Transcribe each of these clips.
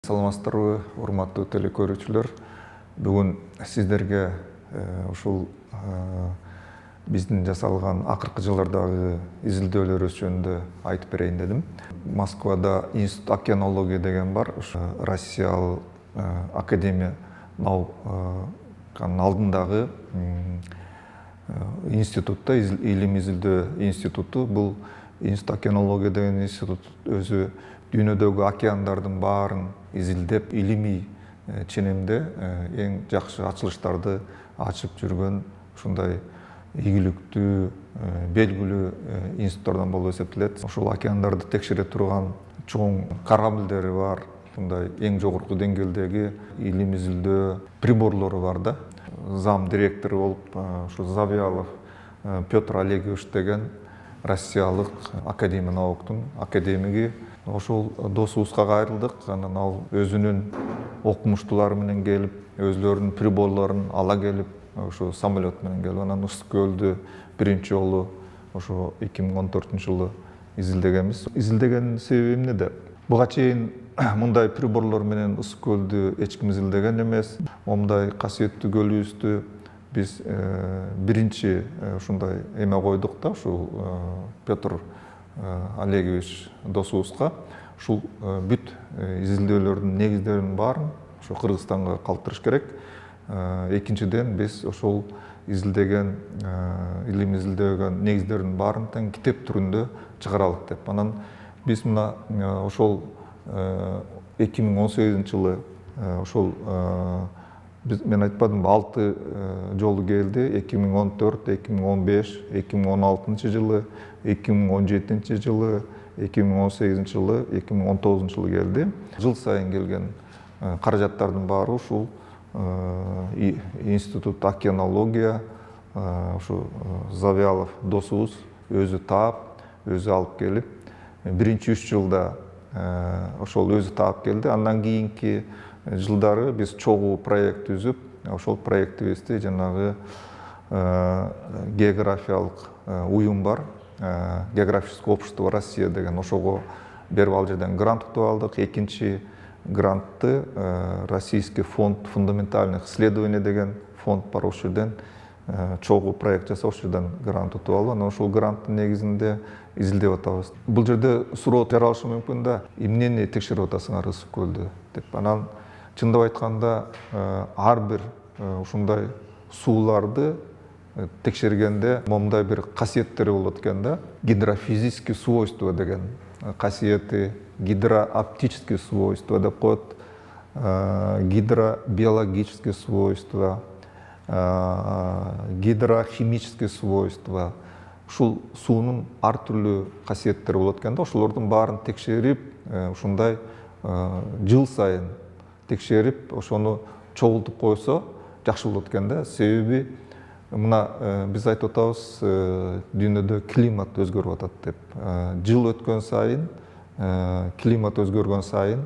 Саламатсыздарбы, урматтуу телекөрүүчүлөр. Бүгүн сиздерге ушул биздин жасалган акыркы жылдардагы изилдөөлөрүбүз жөнүндө айтып берейин дедим. Москвада Институт океанология деген бар. Россиялык академия науканын алдындагы институтта, илим изилдөө институту. Бул Институт океанология деген институт өзү дүйнөдөгү океандардын баарын изилдеп, илимий ченемде эң жакшы ачылыштарды ачып жүргөн ушундай ийгиликтүү, белгилүү институттардан болуп эсептелет. Ошол океандарды текшере турган чоң корабльдери бар, ушундай эң жогорку деңгээлдеги илим изилдөө приборлору бар да. Зам директору болуп ушу Завьялов Петр Олегович деген Россиялык академия науктун академиги. Ошол досубузга кайрылдык. Анан ал өзүнүн окумуштуулары менен келип, өзлөрүнүн приборлорун ала келип, ошо самолет менен келип, анан Ысык көлдү биринчи жолу ошо 2014-жылы изилдегенбиз. Изилдеген себеби эмнеде? Буга чейин мындай приборлор менен Ысык көлдү эч ким изилдеген эмес. Момундай касиеттүү көлүбүздү биз биринчи ушундай эме койдук да, ушул Петр Олегович досубузга. Ушул бүт изилдөөлөрдүн негиздеринин баарын ошо Кыргызстанга калтырыш керек. Экинчиден биз ошол изилдеген, илим изилдеген негиздердин баарын тең китеп түрүндө чыгаралык деп. Анан биз мына ошол 2018-жылы ошол мен айтпадымбы, 6 жолу келди. 2014, 2015, 2016-жылы, 2017-жылы, 2018-жылы, 2019-жылы келди. Жыл сайын келген каражаттардын баары ушул Институт океанология, ушу Завьялов досубуз өзү таап, өзү алып келип, биринчи 3 жылда ошол өзү таап келди. Андан кийинки жылдары биз чогуу проект түзүп, ошол проектибизди жанагы географиялык уюм бар, географическое общество Россия деген, ошого берип ал жерден грант утуп алдык. Экинчи грантты Российский фонд фундаментальных исследований деген фонд бар, ошол жерден чогуу проект жасап, ошол жерден грант утуп алып, анан ошол гранттын негизинде изилдеп атабыз. Бул жерде суроо жаралышы мүмкүн да, эмнени текшерип атасыңар Ысык көлдү деп. Анан чындап айтканда ар бир ушундай сууларды текшергенде момундай бир касиеттери болот экен да. Гидрофизические свойства деген касиети, гидрооптические свойства деп коет, гидробиологические свойства, гидрохимические свойства. Ушул суунун ар түрлүү касиеттери болот экен да. Ошолордун баарын текшерип, ушундай жыл сайын текшерип, ошону чогултуп койсо жакшы болот экен да. Себеби мына биз айтып атабыз, дүйнөдө климат өзгөрүп атат деп. Жыл өткөн сайын, климат өзгөргөн сайын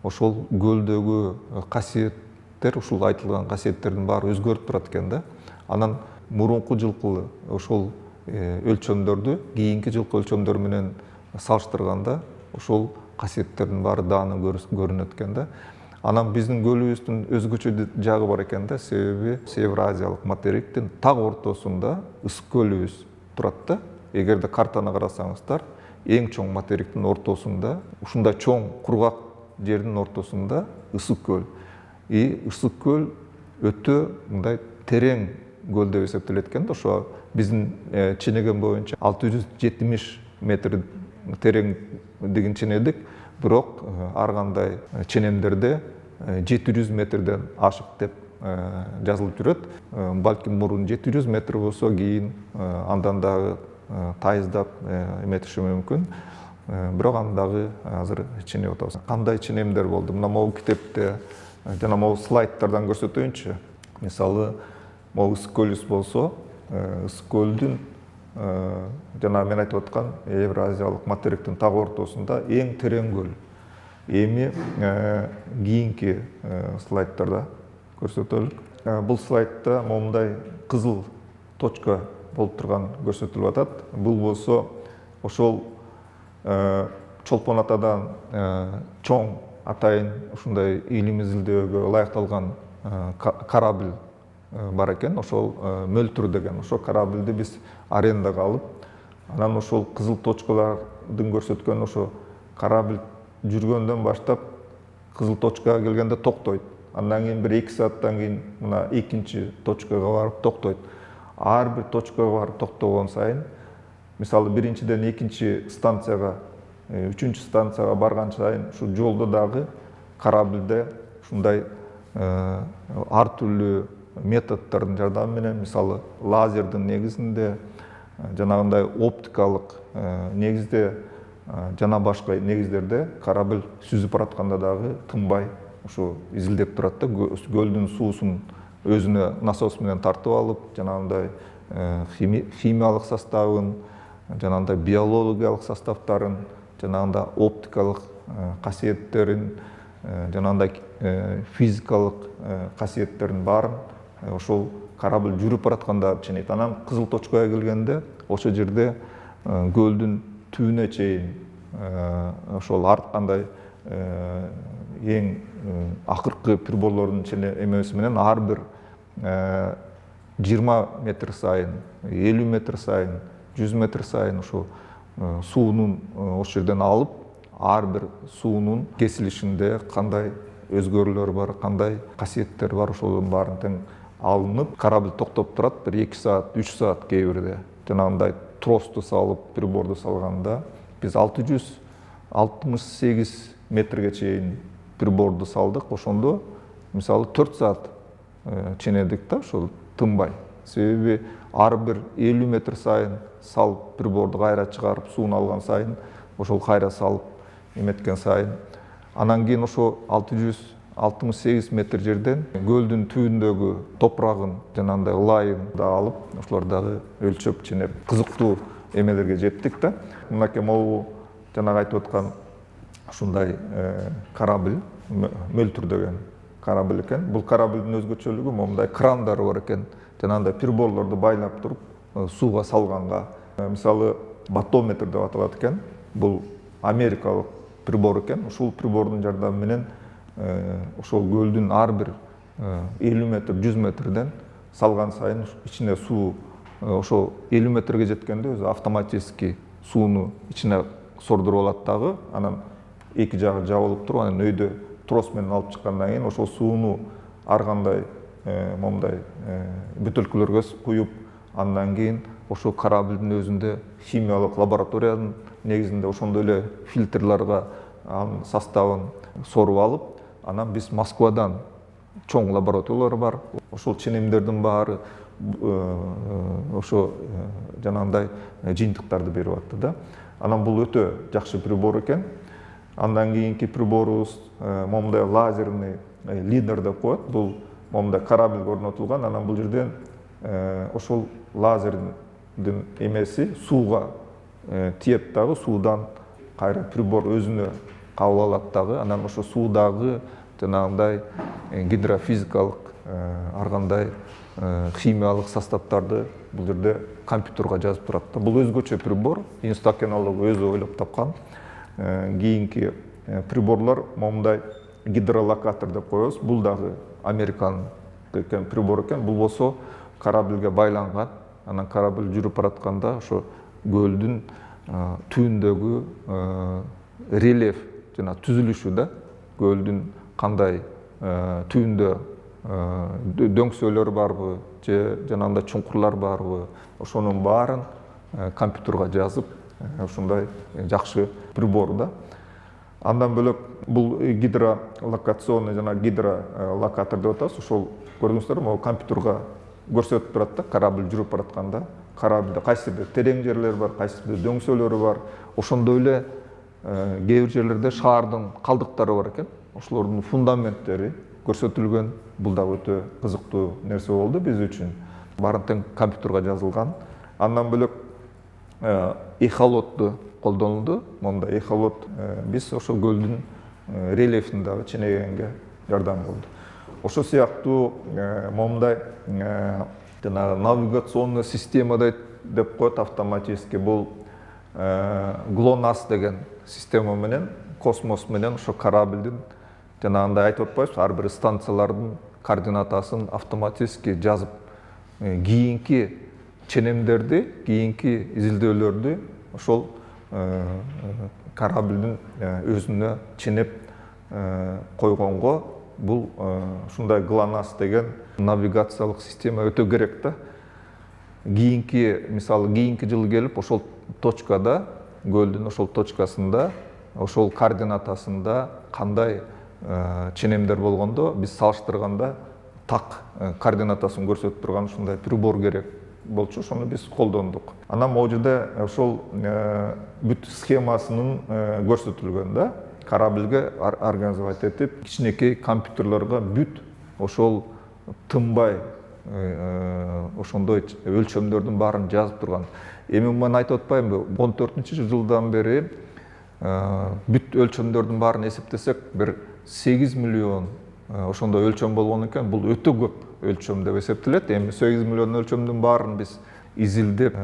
ошол көлдөгү касиеттер, ушул айтылган касиеттердин баары өзгөрүп турат экен да. Анан мурунку жылкы ошол өлчөмдөрдү кийинки жылкы өлчөмдөр менен салыштырганда ошол касиеттердин баары дааны көрүнөт экен да. Анан биздин көлүбүздүн өзгөчө жагы бар экен да, себеби Евразиялык материктин так ортосунда Ысык көлүбүз турат да. Эгерде картаны карасаңыздар, эң чоң материктин ортосунда, ушундай чоң кургак жердин ортосунда Ысык көл. Ысык көл өтө мындай терең көл деп эсептелет экен да. Ошо биздин ченеген боюнча 670 метр тереңдигин ченедик. Бирок ар кандай ченемдерде 700 метрден ашык деп жазылып жүрөт. Балким мурун 700 метр болсо, кийин андан дагы тайыздап эметиши мүмкүн. Бирок аны дагы азыр ченеп атабыз. Кандай ченемдер болду? Мына могу китепте жана могу слайдтардан көрсөтөйүнчү. Мисалы, могу Ысык көлүбүз болсо, Ысык көлдүн жана мен айтып аткан Евразиялык материктин так ортосунда эң терең көл. Эми кийинки слайдтарда көрсөтөлүк. Бул слайдта момундай кызыл точка болуп турган көрсөтүлүп атат. Бул болсо ошол Чолпон Атадан чоң атайын ушундай илим изилдөөгө ылайыкталган корабль бар экен, ошол Мөлтүр деген. Ошол корабльди биз арендага алып, анан ошол кызыл точкалардын көрсөткөн ошо корабль жүргөндөн баштап кызыл точкага келгенде токтойт. Андан кийин 1-2 сааттан кийин мына экинчи точкага барып токтойт. Ар бир точкага барып токтогон сайын, мисалы биринчиден экинчи станцияга, үчүнчү станцияга барган сайын ушу жолдо дагы корабльде ушундай ар түрлүү методдордун жардамы менен, мисалы лазердин негизинде, жанагындай оптикалык негизде жана башка негиздерде корабль сүзүп баратканда дагы тынбай ушу изилдеп турат да, көлдүн суусун өзүнө насос менен тартып алып, жанагындай химиялык составын, жанагындай биологиялык составтарын, жанагындай оптикалык касиеттерин, жанагындай физикалык касиеттерин баарын ошол корабль жүрүп баратканда ченейт. Анан кызыл точкага келгенде ошол жерде көлдүн түбүнө чейин ошол ар кандай эң акыркы приборлордун эмеси менен ар бир 20 метр сайын, 50 метр сайын, 100 метр сайын ошо суунун ошол жерден алып, ар бир суунун кесилишинде кандай өзгөрүүлөр бар, кандай касиеттер бар, ошолордун баарын тең алынып, корабль токтоп турат, 1-2 саат, 3 саат кээ бирде. Жанагындай тросту салып, приборду салганда биз 668 метрге чейин приборду салдык. Ошондо мисалы 4 саат ченедик да, ошол тынбай. Себеби ар бир 50 метр сайын салып, приборду кайра чыгарып, сууну алган сайын, ошол кайра салып эметкен сайын, анан кийин ошо 668 метр жерден көлдүн түбүндөгү топурагын, жанагындай ылайын да алып, ошолор дагы өлчөп ченеп, кызыктуу эмелерге жеттик да. Мынакей могу жанагы айтып аткан ушундай корабль, Мөлтүр деген корабль экен. Бул корабльдин өзгөчөлүгү момундай крандары бар экен. Жанагындай приборлорду байлап туруп, сууга салганга, мисалы батометр деп аталат экен. Бул америкалык прибор экен. Ушул прибордун жардамы менен ошол көлдүн ар бир 50 метр, 100 метрден салган сайын ичине суу, ошо 50 метрге жеткенде өзү автоматически сууну ичине сордуруп алат дагы, анан эки жагы жабылып туруп, анан өйдө трос менен алып чыккандан кийин ошол сууну ар кандай момундай бөтөлкөлөргө куюп, андан кийин ошол корабльдин өзүндө химиялык лабораториянын негизинде ошондой эле фильтрларга анын составын соруп алып, анан биз Москвадан чоң лабораториялар бар, ошол ченемдердин баары ошо жанагындай жыйынтыктарды берип атты да. Анан бул өтө жакшы прибор экен. Андан кийинки приборубуз момундай лазерный лидер деп коет. Бул момундай корабльге орнотулган, анан бул жерден ошол лазердин эмеси сууга тиет дагы, суудан кайра прибор өзүнө кабыл алат дагы, анан ошо суудагы жанагындай гидрофизикалык ар кандай химиялык составтарды бул жерде компьютерге жазып турат да. Бул өзгөчө прибор, инстакенологу өзү ойлоп тапкан. Кийинки приборлор момундай гидролокатор деп коебуз. Бул дагы американын прибор экен. Бул болсо корабльге байланган. Анан корабль жүрүп баратканда ошо көлдүн түбүндөгү рельеф жана түзүлүшү да, көлдүн кандай түбүндө дөңсөлөр барбы, же жанагындай чуңкурлар барбы, ошонун баарын компьютерга жазып, ушундай жакшы прибор да. Андан бөлөк бул гидролокационный жана гидролокатор деп атабыз. Ошол көрдүңүздөр, могу компьютерга көрсөтүп турат да, корабль жүрүп баратканда, корабльда кайсы бир терең жерлер бар, кайсы бир дөңсөлөрү бар. Ошондой эле кээ бир жерлерде шаардын калдыктары бар экен. Ошолордун фундаменттери көрсөтүлгөн. Бул да өтө кызыктуу нерсе болду биз үчүн. Баарын тең компьютерга жазылган. Андан бөлөк эхолотту колдонулду. Монда эхолот биз ошол көлдүн рельефин дагы ченегенге жардам кылды. Ошол сыяктуу момундай жанагы навигационный система деп коет автоматически. Бул ГЛОНАСС деген система менен космос менен ошо кораблдин жанагындай айтып атпайбыз, ар бир станциялардын координатасын автоматически жазып, кийинки ченемдерди, кийинки изилдөөлөрдү ошол кораблдин өзүнө ченеп койгонго бул ушундай ГЛОНАСС деген навигациялык система өтө керек да. Мисалы кийинки жылы келип ошол точкада, көлдүн ошол точкасында, ошол координатасында кандай ченемдер болгондо биз салыштырганда так координатасын көрсөтүп турган ушундай прибор керек болчу, ошону биз колдондук. Анан могу жерде ошол бүт схемасынын көрсөтүлгөн да. Кораблге организовать этип, кичинекей компьютерлерге бүт ошол тынбай ошондой өлчөмдөрдүн баарын жазып турган. Эми мен айтып атпаймынбы, 14-жылдан бери бүт өлчөмдөрдүн баарын эсептесек, бир 8 миллион ошондой өлчөм болгон экен. Бул өтө көп өлчөм деп эсептелет. Эми 8 миллион өлчөмдүн баарын биз изилдеп,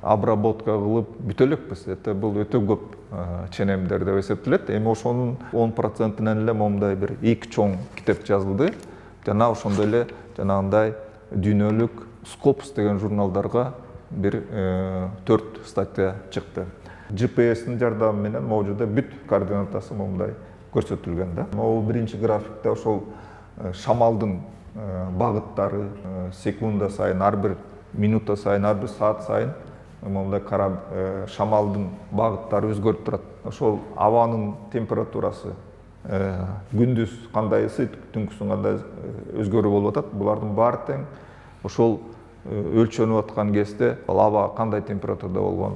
обработка кылып бүтө элекпиз. Бул өтө көп ченемдер деп эсептелет. Эми ошонун 10%-нен эле момундай бир 2 чоң китеп жазылды. Жана ошондой эле жанагындай дүйнөлүк Scopus деген журналдарга бир 4 статья чыкты. GPS-ин жардамы менен могу жерде бүт координатасы момундай көрсөтүлгөн да. Могу биринчи графикте ошол шамалдын багыттары секунда сайын, ар бир минута сайын, ар бир саат сайын момундай шамалдын багыттары өзгөрүп турат. Ошол абанын температурасы күндүз кандай ысыйт, түнкүсүн кандай өзгөрүү болуп атат. Булардын баары тең. Ошол өлчөнүп аткан кезде аба кандай температурада болгон,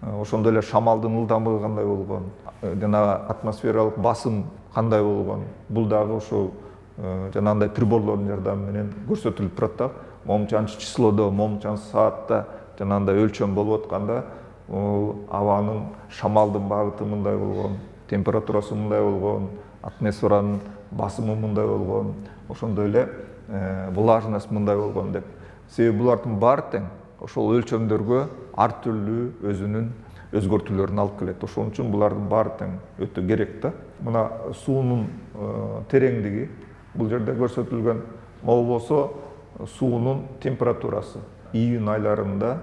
ошондой эле шамалдын ылдамдыгы кандай болгон, жана атмосфералык басым кандай болгон, бул дагы ошол жанагындай приборлордун жардамы менен көрсөтүлүп турат да. Момчанчы числодо, момчанчы саатта жанагындай өлчөм болуп атканда, абанын шамалдын багыты мындай болгон, температурасы мындай болгон, атмосферанын басымы мындай болгон, ошондой эле влажность мындай болгон деп. Себеби булардын баары тең ошол өлчөмдөргө ар түрлүү өзүнүн өзгөртүүлөрүн алып келет. Ошон үчүн булардын баары тең өтө керек да. Мына суунун тереңдиги бул жерде көрсөтүлгөн. Могу болсо суунун температурасы. Июнь айларында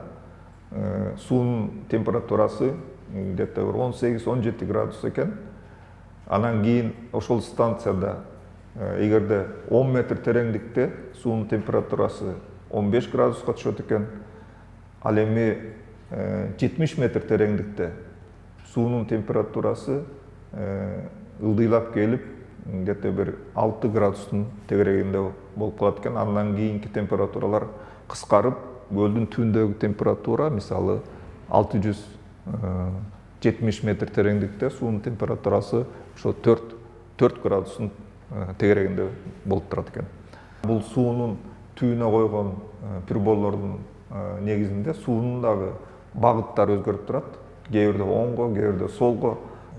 суунун температурасы где-то 18-17 градус экен. Анан кийин ошол станцияда эгерде 10 метр тереңдикте суунун температурасы 15 градуска түшөт экен. Ал эми 70 метр тереңдикте суунун температурасы ылдыйлап келип, где-то бир 6 градустун тегерегинде болуп калат экен. Андан кийинки температуралар кыскарып, көлдүн түбүндөгү температура, мисалы 670 метр тереңдикте суунун температурасы ошо 4 градустун тегерегинде болуп турат экен. Бул суунун түбүнө койгон приборлордун негизинде суунун дагы багыттары өзгөрүп турат. Кээ бирде оңго, кээ бирде солго,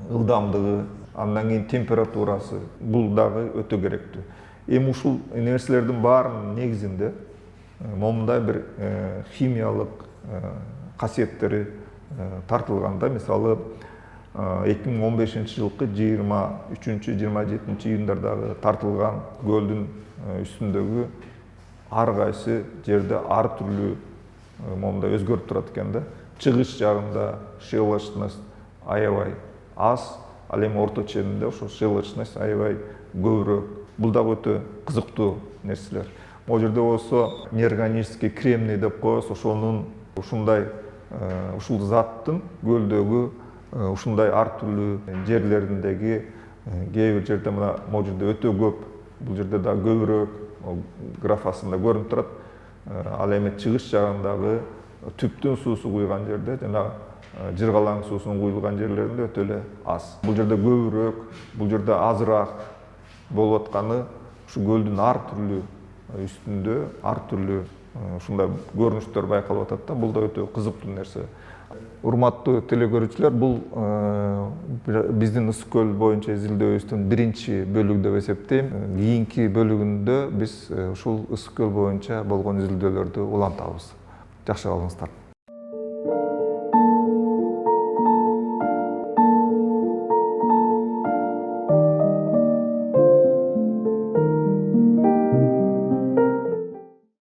ылдамдыгы, андан кийин температурасы, бул дагы өтө керектүү. Эми ушул нерселердин баарынын негизинде момундай бир химиялык касиеттери тартылганда, мисалы 2015-жылкы 23-27 июндардагы тартылган көлдүн үстүндөгү ар кайсы жерде ар түрлүү момундай өзгөрүп турат экен да. Чыгыш жагында шелочность аябай аз, ал эми орто ченинде ошо шелочность аябай көбүрөөк. Бул дагы өтө кызыктуу нерселер. Могу жерде болсо неорганический кремний деп коебуз, ошонун ушул заттын көлдөгү ушундай ар түрлүү жерлериндеги кээ бир жерде мына могу жерде өтө көп, бул жерде дагы көбүрөөк графасында көрүнүп турат. Ал эми чыгыш жагындагы түптүн суусу куйган жерде жана жыргалаң суусунун куйулган жерлеринде өтө эле аз. Бул жерде көбүрөөк, бул жерде азыраак болуп атканы ушу көлдүн ар түрлүү үстүндө ар түрлүү ушундай көрүнүштөр байкалып атат да. Бул да өтө кызыктуу нерсе. Урматтуу телекөрүүчүлөр, бул биздин Ысык көл боюнча изилдөөбүздүн биринчи бөлүгү деп эсептейм. Кийинки бөлүгүндө биз ушул Ысык көл боюнча болгон изилдөөлөрдү улантабыз. Жакшы калыңыздар.